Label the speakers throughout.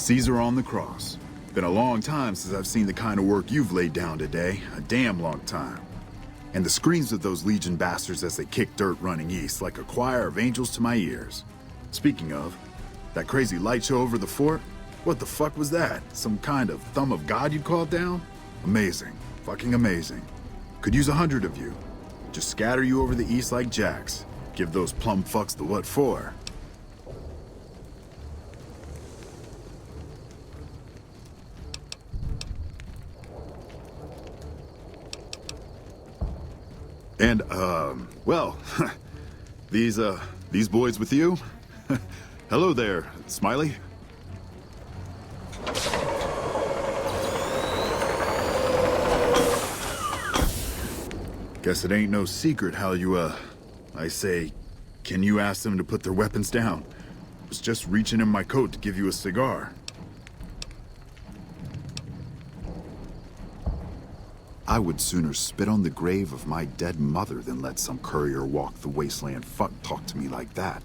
Speaker 1: Caesar on the cross. Been a long time since I've seen the kind of work you've laid down today. A damn long time. And the screams of those Legion bastards as they kick dirt running east like a choir of angels to my ears. Speaking of, that crazy light show over the fort? What the fuck was that? Some kind of thumb of God you'd called down? Amazing. Fucking amazing. Could use 100 of you. Just scatter you over the east like jacks. Give those plum fucks the what for. And, well, these boys with you? Hello there, Smiley. Guess it ain't no secret how you, I say, can you ask them to put their weapons down? Was just reaching in my coat to give you a cigar. I would sooner spit on the grave of my dead mother than let some courier walk the wasteland fuck talk to me like that.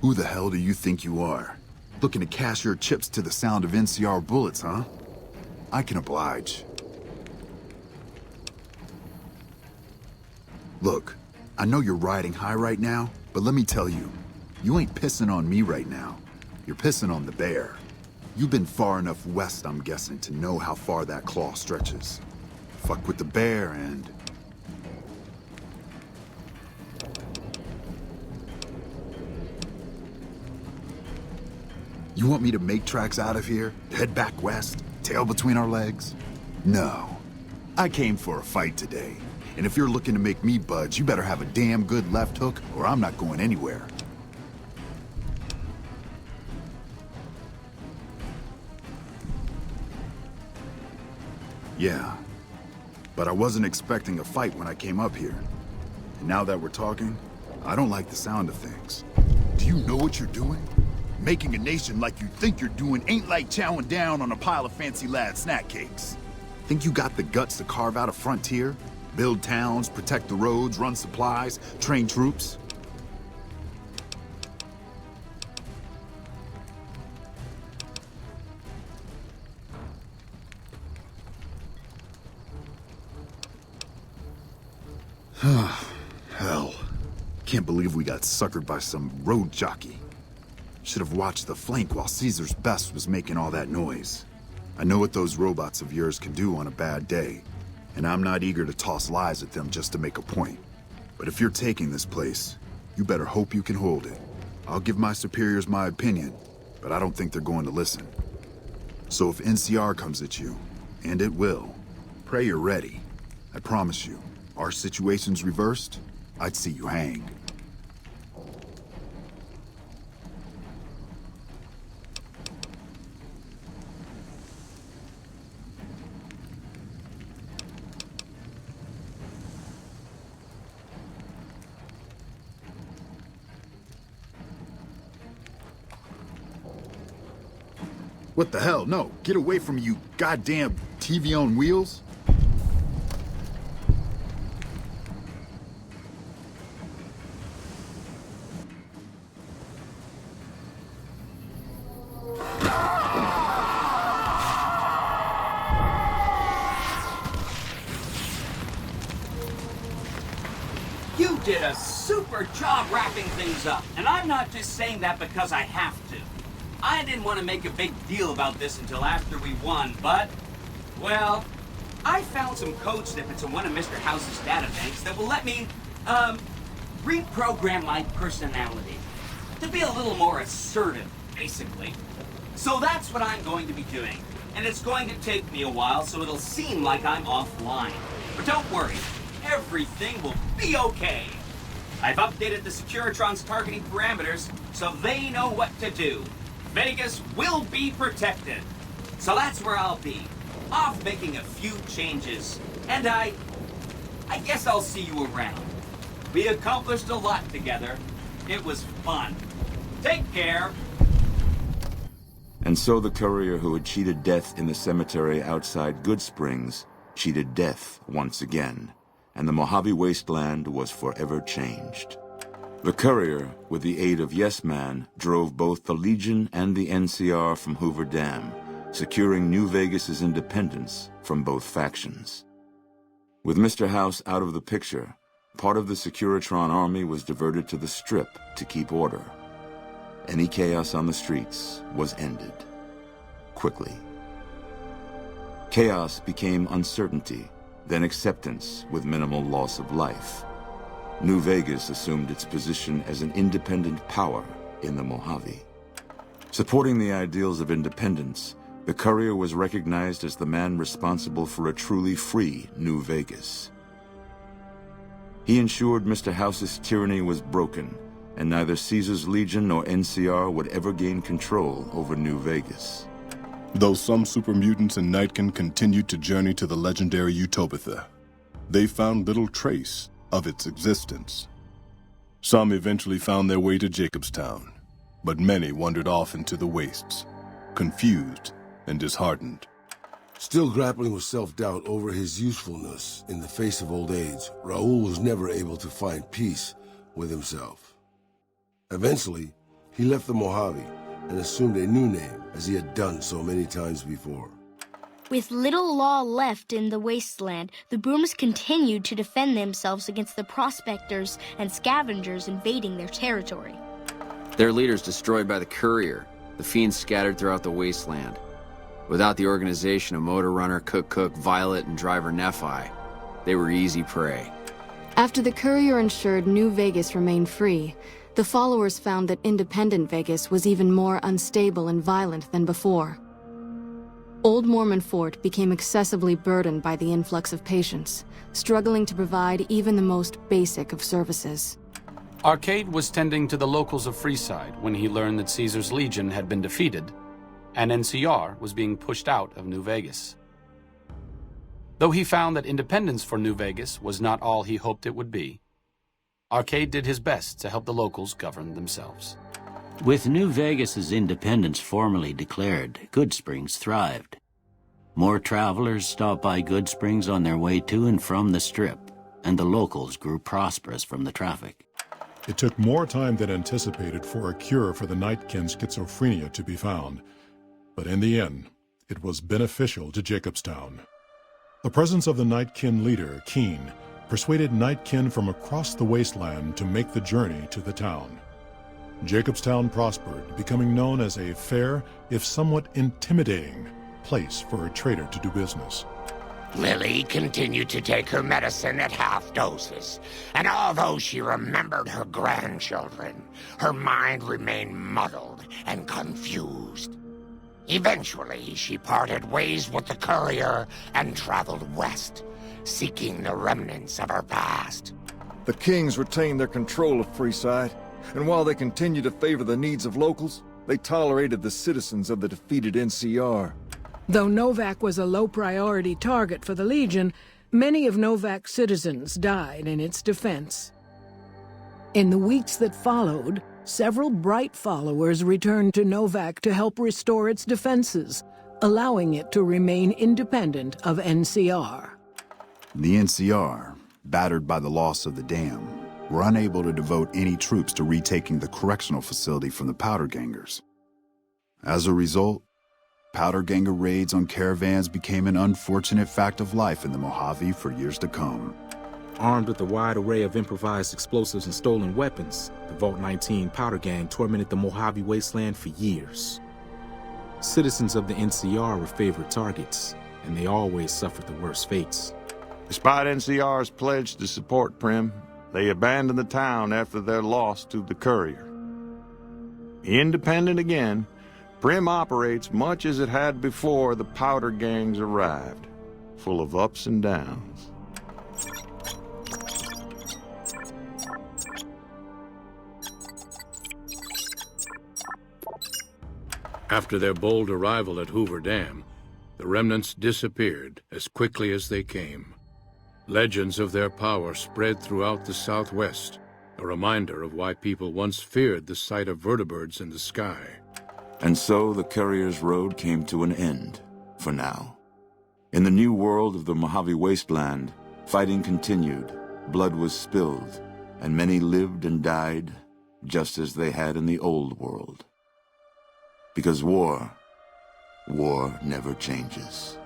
Speaker 1: Who the hell do you think you are? Looking to cash your chips to the sound of NCR bullets, huh? I can oblige. Look, I know you're riding high right now, but let me tell you, you ain't pissing on me right now. You're pissing on the bear. You've been far enough west, I'm guessing, to know how far that claw stretches. Fuck with the bear and... You want me to make tracks out of here? Head back west? Tail between our legs? No. I came for a fight today. And if you're looking to make me budge, you better have a damn good left hook, or I'm not going anywhere. Yeah. But I wasn't expecting a fight when I came up here. And now that we're talking, I don't like the sound of things. Do you know what you're doing? Making a nation like you think you're doing ain't like chowing down on a pile of fancy lad snack cakes. Think you got the guts to carve out a frontier? Build towns, protect the roads, run supplies, train troops? Hell. Can't believe we got suckered by some road jockey. Should have watched the flank while Caesar's best was making all that noise. I know what those robots of yours can do on a bad day, and I'm not eager to toss lies at them just to make a point. But if you're taking this place, you better hope you can hold it. I'll give my superiors my opinion, but I don't think they're going to listen. So if NCR comes at you, and it will, pray you're ready. I promise you, our situation's reversed, I'd see you hang. What the hell? No, get away from me, you goddamn TV on wheels.
Speaker 2: You did a super job wrapping things up, and I'm not just saying that because I have to. I didn't want to make a big deal about this until after we won, but, well, I found some code snippets in one of Mr. House's databanks that will let me, reprogram my personality to be a little more assertive, basically. So that's what I'm going to be doing, and it's going to take me a while, so it'll seem like I'm offline. But don't worry, everything will be okay. I've updated the Securitron's targeting parameters, so they know what to do. Vegas will be protected. So that's where I'll be, off making a few changes. And I guess I'll see you around. We accomplished a lot together. It was fun. Take care.
Speaker 3: And so the courier who had cheated death in the cemetery outside Goodsprings cheated death once again, and the Mojave Wasteland was forever changed. The courier, with the aid of Yes Man, drove both the Legion and the NCR from Hoover Dam, securing New Vegas's independence from both factions. With Mr. House out of the picture, part of the Securitron army was diverted to the Strip to keep order. Any chaos on the streets was ended. Quickly. Chaos became uncertainty, then acceptance with minimal loss of life. New Vegas assumed its position as an independent power in the Mojave. Supporting the ideals of independence, the Courier was recognized as the man responsible for a truly free New Vegas. He ensured Mr. House's tyranny was broken, and neither Caesar's Legion nor NCR would ever gain control over New Vegas.
Speaker 4: Though some super mutants in Nightkin continued to journey to the legendary Utopia, they found little trace of its existence. Some eventually found their way to Jacobstown, but many wandered off into the wastes, confused and disheartened.
Speaker 5: Still grappling with self-doubt over his usefulness in the face of old age, Raul was never able to find peace with himself. Eventually, he left the Mojave and assumed a new name, as he had done so many times before.
Speaker 6: With little law left in the wasteland, the Brooms continued to defend themselves against the prospectors and scavengers invading their territory.
Speaker 7: Their leaders destroyed by the Courier, the fiends scattered throughout the wasteland. Without the organization of Motor Runner, Cook, Violet, and Driver Nephi, they were easy prey.
Speaker 8: After the Courier ensured New Vegas remained free, the followers found that independent Vegas was even more unstable and violent than before. Old Mormon Fort became excessively burdened by the influx of patients, struggling to provide even the most basic of services.
Speaker 9: Arcade was tending to the locals of Freeside when he learned that Caesar's Legion had been defeated, and NCR was being pushed out of New Vegas. Though he found that independence for New Vegas was not all he hoped it would be, Arcade did his best to help the locals govern themselves.
Speaker 10: With New Vegas's independence formally declared, Goodsprings thrived. More travelers stopped by Goodsprings on their way to and from the Strip, and the locals grew prosperous from the traffic.
Speaker 11: It took more time than anticipated for a cure for the Nightkin schizophrenia to be found, but in the end, it was beneficial to Jacobstown. The presence of the Nightkin leader, Keen, persuaded Nightkin from across the wasteland to make the journey to the town. Jacobstown prospered, becoming known as a fair, if somewhat intimidating, place for a trader to do business.
Speaker 12: Lily continued to take her medicine at half doses, and although she remembered her grandchildren, her mind remained muddled and confused. Eventually, she parted ways with the Courier and traveled west, seeking the remnants of her past.
Speaker 13: The Kings retained their control of Freeside, and while they continued to favor the needs of locals, they tolerated the citizens of the defeated NCR.
Speaker 14: Though Novak was a low-priority target for the Legion, many of Novak's citizens died in its defense. In the weeks that followed, several Bright followers returned to Novak to help restore its defenses, allowing it to remain independent of NCR.
Speaker 1: The NCR, battered by the loss of the dam, were unable to devote any troops to retaking the correctional facility from the Powder Gangers. As a result, Powder Ganger raids on caravans became an unfortunate fact of life in the Mojave for years to come.
Speaker 15: Armed with a wide array of improvised explosives and stolen weapons, the Vault 19 Powder Gang tormented the Mojave wasteland for years. Citizens of the NCR were favorite targets, and they always suffered the worst fates.
Speaker 16: Despite NCR's pledge to support Prim, they abandoned the town after their loss to the Courier. Independent again, Prim operates much as it had before the Powder Gangs arrived, full of ups and downs.
Speaker 17: After their bold arrival at Hoover Dam, the remnants disappeared as quickly as they came. Legends of their power spread throughout the Southwest, a reminder of why people once feared the sight of vertibirds in the sky.
Speaker 3: And so the Courier's road came to an end, for now. In the new world of the Mojave Wasteland, fighting continued, blood was spilled, and many lived and died just as they had in the old world. Because war War never changes.